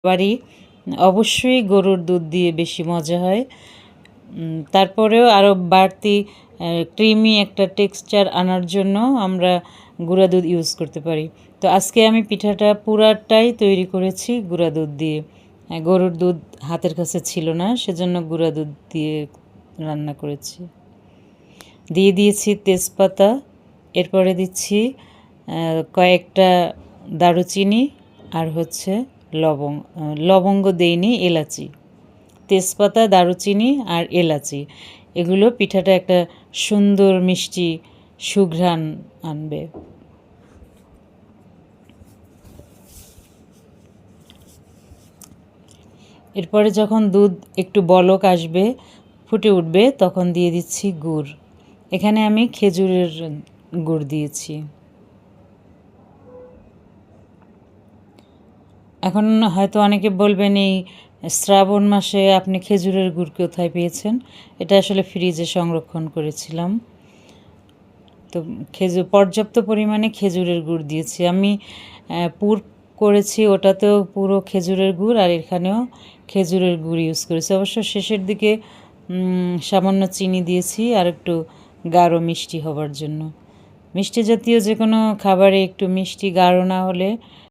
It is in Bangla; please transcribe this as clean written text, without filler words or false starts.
বাড়ি অবশ্যই গরুর দুধ দিয়ে বেশি মজা হয়। তারপরেও আরও বাড়তি ক্রিমি একটা টেক্সচার আনার জন্য আমরা গুঁড়া দুধ ইউজ করতে পারি। তো আজকে আমি পিঠাটা পুরাটাই তৈরি করেছি গুঁড়া দুধ দিয়ে। গরুর দুধ হাতের কাছে ছিল না, সেজন্য গুঁড়া দুধ দিয়ে রান্না করেছি। দিয়ে দিয়েছি তেজপাতা, এরপরে দিচ্ছি কয়েকটা দারুচিনি আর হচ্ছে লবঙ্গ দেইনি, এলাচি। তেজপাতা, দারুচিনি আর এলাচি, এগুলো পিঠাটা একটা সুন্দর মিষ্টি সুঘ্রাণ আনবে। এরপরে যখন দুধ একটু বলক আসবে, ফুটে উঠবে, তখন দিয়ে দিচ্ছি গুড়। এখানে আমি খেজুরের গুড় দিয়েছি। এখন হয়তো অনেকে বলবেন, এই শ্রাবণ মাসে আপনি খেজুরের গুড় কোথায় পেয়েছেন? এটা আসলে ফ্রিজে সংরক্ষণ করেছিলাম। তো পর্যাপ্ত পরিমাণে খেজুরের গুড় দিয়েছি আমি। পুর করেছি, ওটাতেও পুরো খেজুরের গুড়, আর এখানেও খেজুরের গুড় ইউজ করেছি। অবশ্য শেষের দিকে সামান্য চিনি দিয়েছি আর একটু গাঢ় মিষ্টি হবার জন্য। মিষ্টি জাতীয় যে কোনো খাবারে একটু মিষ্টি গাঢ় না হলে